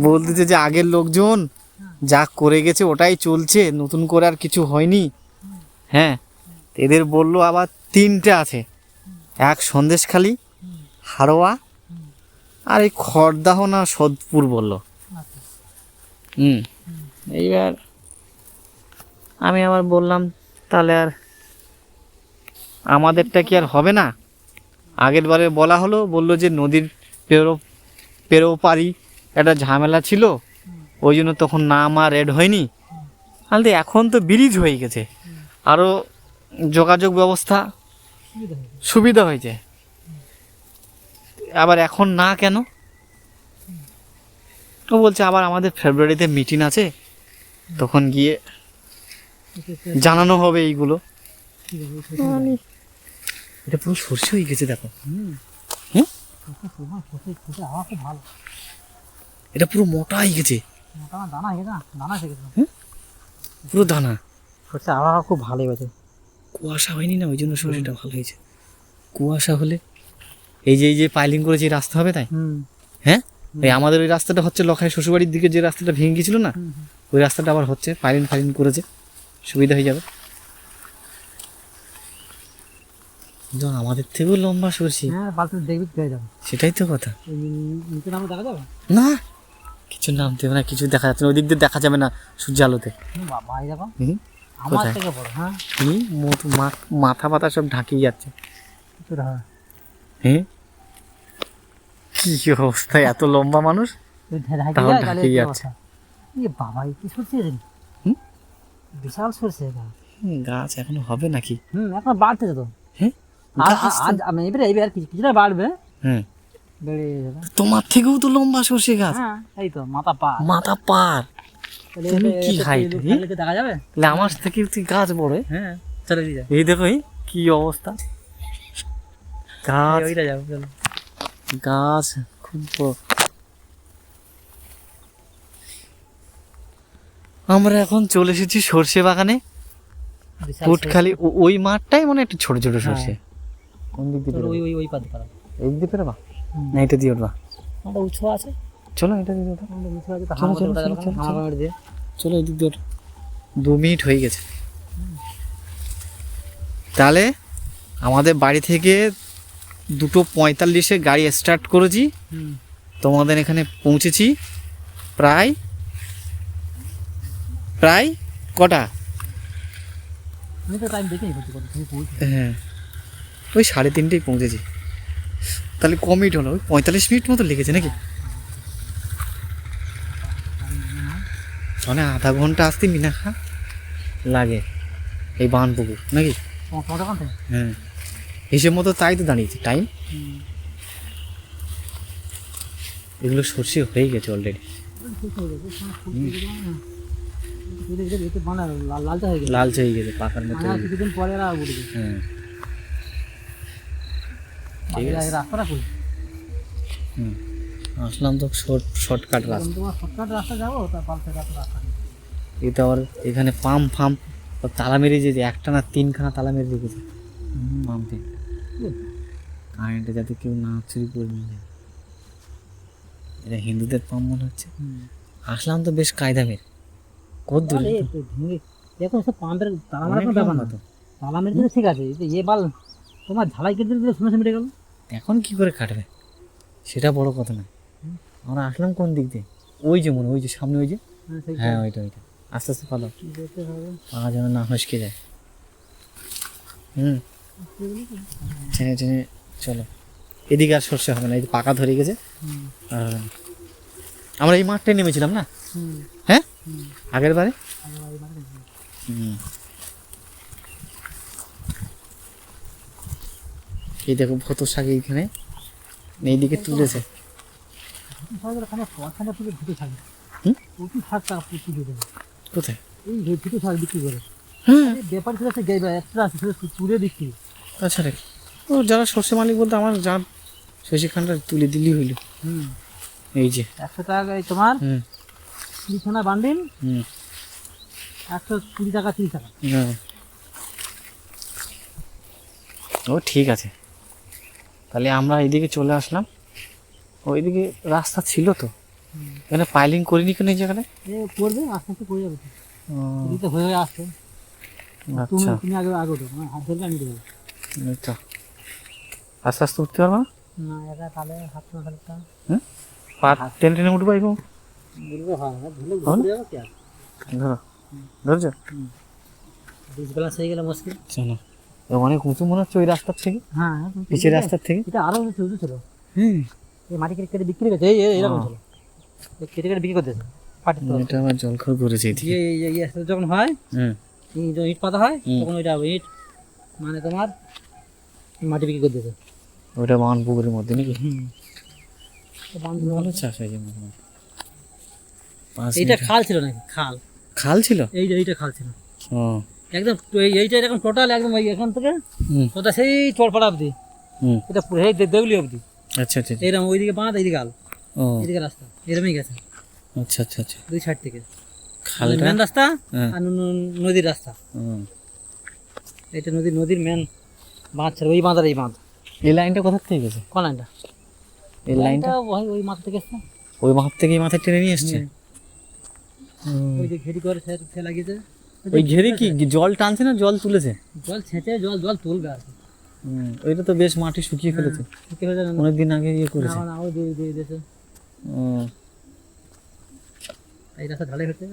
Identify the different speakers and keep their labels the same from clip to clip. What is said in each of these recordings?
Speaker 1: বলতেছে যে আগের লোকজন যা করে গেছে ওটাই চলছে, নতুন করে আর কিছু হয়নি। হ্যাঁ, এদের বললো আবার 3টে আছে, এক সন্দেশখালি, হাড়োয়া আর এই খড়দাহ না সোদপুর বললো। এইবার আমি আবার বললাম তাহলে আর আমাদেরটা কি আর হবে না? আগের বারে বলা হলো, বললো যে নদীর পেরোপারি একটা ঝামেলা ছিল, ওই জন্য তখন নাম আর রেড হয়নি। তাহলে এখন তো ব্রিজ হয়ে গেছে, আরও যোগাযোগ ব্যবস্থা সুবিধা হয়েছে, আবার এখন না কেন? ও বলছে আবার আমাদের ফেব্রুয়ারিতে মিটিং আছে, তখন গিয়ে জানানো হবে এইগুলো। এটা পুরো সর্ষে হয়ে গেছে দেখো। এটা পুরো মোটা হয়ে গেছে, পুরো দানা।
Speaker 2: সর্ষে আবহাওয়া খুব ভালো হয়েছে,
Speaker 1: কুয়াশা হয়নি না, ওই জন্য সর্ষেটা ভালো হয়েছে। কুয়াশা হলে এই যে পাইলিং করেছে এই রাস্তা হবে, তাই হ্যাঁ, এই আমাদের ওই রাস্তাটা হচ্ছে লখাই শ্বশুরবাড়ির দিকে যে রাস্তাটা ভেঙে গেছিল না, ওই রাস্তাটা আবার হচ্ছে, পাইলিং করেছে, সুবিধা হয়ে যাবে। আমাদের থেকেও লম্বা সরষে, সেটাই তো কথা। না কিছু নামতে হবে না, কিছু দেখা যাচ্ছে না, ওই দিক দিয়ে দেখা যাবে না সূর্য আলোতে। মাথা পাতা সব ঢাকিয়ে যাচ্ছে। হ্যাঁ, কি অবস্থা, এত লম্বা মানুষ ঢাকিয়ে যাচ্ছে।
Speaker 2: বিশাল সরষে
Speaker 1: গাছ এখনো হবে নাকি?
Speaker 2: এখন বাড়তেছে তো।
Speaker 1: হ্যাঁ,
Speaker 2: এবার কিছুটা বাড়বে।
Speaker 1: তোমার থেকেও তো লম্বা সরষে গাছ।
Speaker 2: এই তো মাথা পার।
Speaker 1: তুমি কি হাইট
Speaker 2: দেখা যাবে?
Speaker 1: আমার থেকে গাছ বড়।
Speaker 2: হ্যাঁ, চলে দিয়ে
Speaker 1: এই দেখো কি অবস্থা, গাছ গাছ খুব বড়। আমরা এখন চলে এসেছি সর্ষে বাগানে, পুটখালি ওই মাঠটাই মনে একটু ছোট ছোট সর্ষে। কোন দিক দিয়ে
Speaker 2: ওই পাতে পারা,
Speaker 1: এই দিক দিয়ে পেরোবা না, এটা দিয়ে উঠবা?
Speaker 2: ওটা উৎস আছে,
Speaker 1: চলো এটা দিয়ে ওঠা, চলো এই দিক দিয়ে ওঠা। 2 মিনিট হয়ে গেছে। তাহলে আমাদের বাড়ি থেকে 2:45-এ গাড়ি স্টার্ট করেছি, তোমাদের এখানে পৌঁছেছি প্রায় কটা? হ্যাঁ, ওই 3:30 পৌঁছেছি। তাহলে ক মিনিট হলো? ওই 45 মিনিট মতো লেগেছে নাকি? মানে আধা ঘন্টা আসতে মিনাখা লাগে এই বানপুকুর নাকি? হ্যাঁ, হিসেব মতো তাই তো দাঁড়িয়েছে টাইম। এগুলো সর্ষে হয়ে গেছে অলরেডি, লালচে হয়ে গেছে, পাকার মতো।
Speaker 2: কিছুদিন পরে
Speaker 1: হ্যাঁ, ঠিক আছে।
Speaker 2: রাস্তাটা কই?
Speaker 1: আসলাম তো শর্টকাট
Speaker 2: রাস্তা যাবো,
Speaker 1: এই তো আবার এখানে পাম্প তালা মেরে যে একটা না 3খানা তালা মেরে রেখেছে পাম্পে, কারেন্টে যাতে কেউ না চুরি করে নিয়ে যায়। এটা হিন্দুদের পাম্প মনে হচ্ছে। আসলাম তো বেশ কায়দামের, কত দূরে
Speaker 2: এখন সব পাম্পের তালা মারা কোনো ব্যাপার না তো, তালা মেরে দিলে ঠিক আছে। বাল তোমার ঝালাই কেটে দিলে শুনে মিটে গেল।
Speaker 1: এখন কি করে কাটবে সেটা বড় কথা না। আমরা আসলাম কোন দিক দিয়ে? ওই যে মনে, ওই যে সামনে, ওই যে, হ্যাঁ ওইটা আস্তে আস্তে পালা, পা যেন না হসকে যায়। টেনে চলো, এদিকে আর সর্ষে হবে না, এই পাকা ধরে গেছে। আমরা এই মাঠটায় নেমেছিলাম না? হ্যাঁ, আগের বারে। এই দেখো ভত শাক এইখানে এইদিকে তুলেছে। কোথায়? আচ্ছা রে, ও যারা সর্ষে মালিক বলতে আমার যা সর্ষে খানটা তুলে দিলেই হইল। এই যে
Speaker 2: 100 টাকা তোমার 30 বান্ডিল, 120 টাকা 30 টাকা।
Speaker 1: ও ঠিক আছে, তাহলে আমরা এইদিকে চলে আসলাম। ওইদিকে রাস্তা ছিল তো, এখানে পাইলিং করিনি কেন এই জায়গাটা?
Speaker 2: এ করবে আস্তে আস্তে করে যাবে তো।
Speaker 1: ও,
Speaker 2: এদিকে হয়ে হয়ে আসছে। তুমি
Speaker 1: আচ্ছা,
Speaker 2: তুমি আগে আগে ওঠো, আমার হাত ধরবে আমি দেবো।
Speaker 1: এই তো আস্তে আস্তে উঠতে পারবো না?
Speaker 2: না এটা তাহলে হাত না খালিটা
Speaker 1: হুম, পা টেনে টেনে উঠবো এরকম?
Speaker 2: বলবে হয় না, ধরলে
Speaker 1: হবে?
Speaker 2: ঘুরে যাবে কি আর।
Speaker 1: ধরো, ধরছো?
Speaker 2: ডিসব্যালেন্স হয়ে গেলে মুশকিল।
Speaker 1: চলো, অনেক উঁচু মনে হচ্ছে ওই রাস্তার থেকে,
Speaker 2: হ্যাঁ
Speaker 1: পিছের রাস্তার থেকে।
Speaker 2: এটা আরো উঁচু উঁচু ছিল।
Speaker 1: হুম,
Speaker 2: এই মাটি কেটে কেটে বিক্রি করছে, এইরকম ছিল। এই কেটে কেটে বিক্রি করতেছে পাটির তলা।
Speaker 1: এটা আবার জলখর করেছে এদিকে।
Speaker 2: এই রাস্তা যখন হয়,
Speaker 1: হুম,
Speaker 2: এই যখন ইট পাতা হয়,
Speaker 1: হুম।
Speaker 2: তখন ওইটা ইট মানে তোমার মাটি বিক্রি করতেছে।
Speaker 1: ওটা বান পুকুরের মধ্যে নাকি?
Speaker 2: তো বান্ধব-
Speaker 1: ভালো চাষ হয়েছে মনে হয়। 5
Speaker 2: এইটা
Speaker 1: মিটার।
Speaker 2: খাল ছিল নাকি? খাল,
Speaker 1: খাল ছিল?
Speaker 2: এইটা খাল ছিল
Speaker 1: ও,
Speaker 2: একদম। এইটা এরকম টোটাল একদম এখান থেকে
Speaker 1: হুম,
Speaker 2: ওটা সেই চড়পাড়া অবধি,
Speaker 1: হুম,
Speaker 2: এটা পুরো এই দেউলি অবধি।
Speaker 1: আচ্ছা আচ্ছা আচ্ছা।
Speaker 2: এইরকম ওইদিকে বাঁধ, এইদিকে আল,
Speaker 1: ও,
Speaker 2: এইদিকে রাস্তা, এরমই গেছে
Speaker 1: আচ্ছা আচ্ছা আচ্ছা।
Speaker 2: দুই সাইড থেকে
Speaker 1: খালটা,
Speaker 2: মেন রাস্তা
Speaker 1: হ্যাঁ,
Speaker 2: আর নদীর রাস্তা।
Speaker 1: হুম।
Speaker 2: এটা নদীর মেন বাঁধ ছিল, ওই বাঁধার এই বাঁধ।
Speaker 1: এই লাইনটা কোথা থেকে গেছে?
Speaker 2: কোন লাইনটা?
Speaker 1: এই লাইনটা
Speaker 2: ওই মাথা থেকে এসছে।
Speaker 1: ওই মাঠ থেকে এই মাথায় টেনে নিয়ে এসছে?
Speaker 2: ওই যে ঘেরি করে সে লাগিয়েছে।
Speaker 1: ওই ঘেরে কি জল টানছে না জল তুলেছে?
Speaker 2: জল ছেঁচে জল তুলবে আর কি।
Speaker 1: ওইটা তো বেশ মাটি শুকিয়ে ফেলেছে,
Speaker 2: কি হয়ে যাবে না?
Speaker 1: অনেকদিন আগে ইয়ে করেছে।
Speaker 2: না, ওই দিয়ে দিয়েছে।
Speaker 1: ও,
Speaker 2: এই রাস্তা ঢালাই হচ্ছে,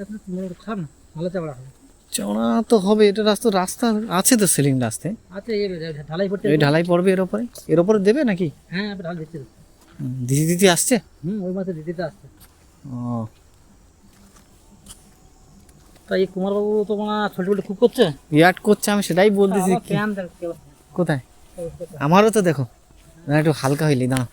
Speaker 2: খারাপ না, ভালো চাপড়া হবে।
Speaker 1: চওড়া তো হবে এটা রাস্তা, রাস্তা আছে তো সেলিং রাস্তায়।
Speaker 2: আচ্ছা এই ঢালাই করতে
Speaker 1: ওই ঢালাই পড়বে এর উপরে দেবে নাকি?
Speaker 2: হ্যাঁ ঢাল দিচ্ছে।
Speaker 1: দিদি দিদি আসছে?
Speaker 2: ওই মাসে দিদিতে আসছে।
Speaker 1: ও,
Speaker 2: তা এই কুমারবাবু তো মনে হয় ছোট ছোট খুব করছে।
Speaker 1: ইয়ার্ড করছে, আমি সেটাই বলতেছি।
Speaker 2: আমার প্যান দেখ কি অবস্থা।
Speaker 1: কোথায়? আমারও তো দেখো, না একটু হালকা হইলি, দাঁড়া।